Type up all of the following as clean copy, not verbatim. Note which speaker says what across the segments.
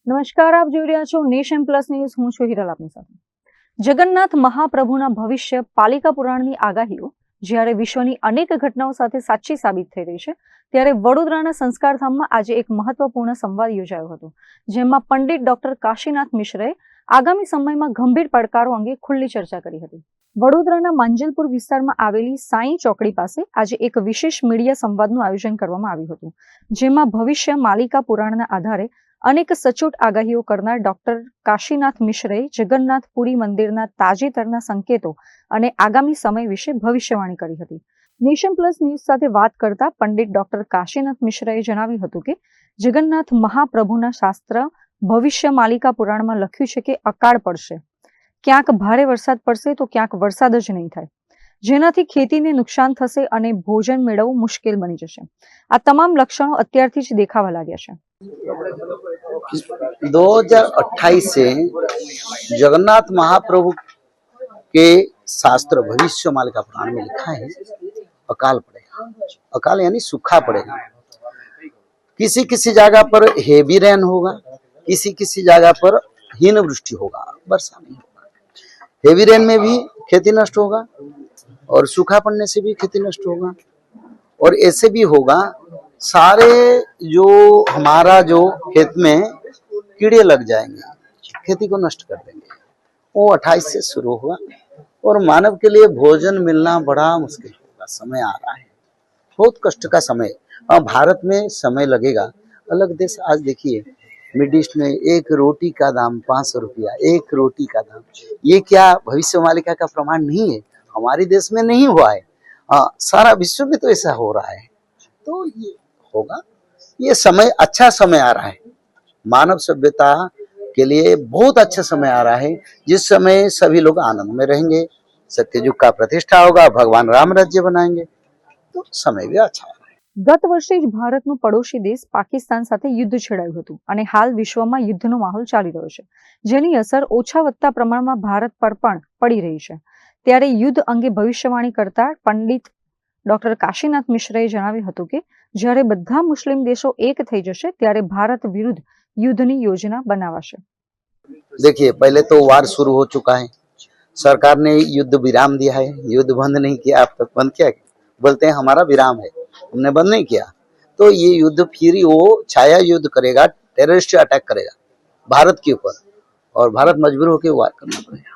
Speaker 1: નમસ્કાર, આપ જોઈ રહ્યા છો નેશન પ્લસ ન્યૂઝ. હું છું હિરલ આપની સાથે. જગન્નાથ મહાપ્રભુના ભવિષ્ય પાલિકા પુરાણની આગાહીઓ જ્યારે વિશ્વની અનેક ઘટનાઓ સાથે સાચી સાબિત થઈ રહી છે, ત્યારે વડોદરાના સંસ્કારધામમાં આજે એક મહત્વપૂર્ણ સંવાદ યોજાયો હતો, જેમાં પંડિત ડોક્ટર કાશીનાથ મિશ્રાએ આગામી સમયમાં ગંભીર પડકારો અંગે ખુલ્લી ચર્ચા કરી હતી. વડોદરાના માંજલપુર વિસ્તારમાં આવેલી સાંઈ ચોકડી પાસે આજે એક વિશેષ મીડિયા સંવાદનું આયોજન કરવામાં આવ્યું હતું, જેમાં ભવિષ્ય માલિકા પુરાણના આધારે અનેક સચોટ આગાહીઓ કરનાર ડોક્ટર કાશીનાથ મિશ્રાએ જગન્નાથ પુરી મંદિરના તાજેતરના સંકેતો અને આગામી સમય વિશે ભવિષ્યવાણી કરી હતી. નેશન પ્લસ ન્યૂઝ સાથે વાત કરતા પંડિત ડોક્ટર કાશીનાથ મિશ્રાએ જણાવ્યું હતું કે જગન્નાથ મહાપ્રભુના શાસ્ત્ર ભવિષ્ય માલિકા પુરાણમાં લખ્યું છે કે અકાળ પડશે, ક્યાંક ભારે વરસાદ પડશે તો ક્યાંક વરસાદ જ નહીં થાય, જેનાથી ખેતીને નુકસાન થશે અને ભોજન મેળવવું મુશ્કેલ બની જશે. આ તમામ લક્ષણો અત્યારથી જ દેખાવા લાગ્યા છે.
Speaker 2: 2028 से जगन्नाथ महाप्रभु के शास्त्र भविष्य मालिका पुराण में लिखा है अकाल पड़ेगा. अकाल यानी सूखा पड़ेगा. किसी किसी जगह पर हेवी रेन होगा, किसी किसी जगह पर हीन वृष्टि होगा, वर्षा नहीं होगा. हेवी रेन में भी खेती नष्ट होगा और सूखा पड़ने से भी खेती नष्ट होगा. और ऐसे भी होगा सारे जो हमारा जो खेत में कीड़े लग जाएंगे, खेती को नष्ट कर देंगे. वो 28 से शुरू हुआ और मानव के लिए भोजन मिलना बड़ा मुश्किल होगा. समय आ रहा है, बहुत कष्ट का समय. भारत में समय लगेगा. अलग देश आज देखिए मिड ईस्ट में एक रोटी का दाम 500 रुपया, एक रोटी का दाम. ये क्या भविष्य मालिका का प्रमाण नहीं है? हमारे देश में नहीं हुआ है, सारा विश्व में तो ऐसा हो रहा है. तो ये होगा. ये समय अच्छा समय आ रहा है, मानव सभ्यता के लिए बहुत अच्छा समय आ रहा है, जिस समय सभी लोग आनंद में रहेंगे, सत्ययुग का प्रतिष्ठा होगा, भगवान राम राज्य बनाएंगे, तो समय भी अच्छा है.
Speaker 1: ગત વર્ષે જ ભારતનો પડોશી દેશ પાકિસ્તાન સાથે યુદ્ધ છેડાયું હતું અને હાલ વિશ્વમાં યુદ્ધનો માહોલ ચાલી રહ્યો છે, જેની અસર ઓછા વત્તા પ્રમાણમાં ભારત પર પણ પડી રહી છે. ત્યારે યુદ્ધ અંગે ભવિષ્યવાણી કરતા પંડિત ડોક્ટર કાશીનાથ મિશ્રાએ જણાવ્યું હતું કે જ્યારે બધા મુસ્લિમ દેશો એક થઈ જશે ત્યારે ભારત વિરુદ્ધ યુદ્ધની યોજના બનાવાશે.
Speaker 2: देखिए पहले तो वार शुरू हो चुका है, सरकार ने युद्ध विराम दिया है, युद्ध बंद नहीं किया. अब तक बंद किया? बोलते हैं हमारा विराम है, हमने बंद नहीं किया. तो ये युद्ध फिर वो छाया युद्ध करेगा, टेररिस्ट अटैक करेगा भारत के ऊपर और भारत मजबूर होकर वार करना पड़ेगा.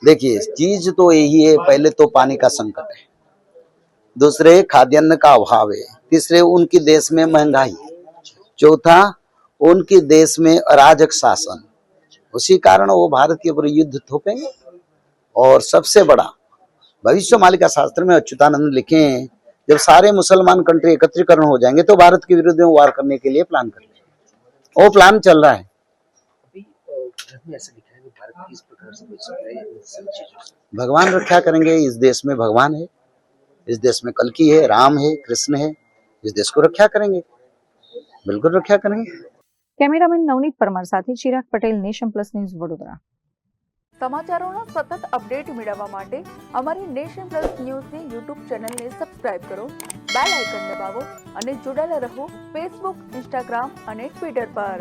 Speaker 2: देखिए चीज तो यही है, पहले तो पानी का संकट है, दूसरे खाद्यान्न का अभाव है, तीसरे उनके देश में महंगाई, चौथा उनके देश में अराजक शासन. उसी कारण वो भारत के ऊपर युद्ध थोपेंगे. और सबसे बड़ा भविष्य मालिका शास्त्र में अच्युतानंद लिखे हैं, जब सारे मुसलमान कंट्री एकत्रीकरण हो जाएंगे तो भारत के विरुद्ध में वार करने के लिए प्लान कर लेंगे. वो प्लान चल रहा है. भगवान रक्षा करेंगे. इस देश में भगवान है, इस देश में कल्कि है, राम है, कृष्ण है. इस देश को रक्षा करेंगे, बिल्कुल रक्षा करेंगे.
Speaker 1: કેમેરામેન નવનીત પરમાર સાથે Chirag Patel, nation plus news, Vadodara.
Speaker 3: સમાચારોના સતત અપડેટ મેળવવા માટે અમારી નેશન પ્લસ ન્યૂઝની યુટ્યુબ ચેનલને સબસ્ક્રાઇબ કરો, બેલ આઇકન દબાવો અને જોડાયેલા રહો ફેસબુક, ઇન્સ્ટાગ્રામ અને ટ્વિટર પર.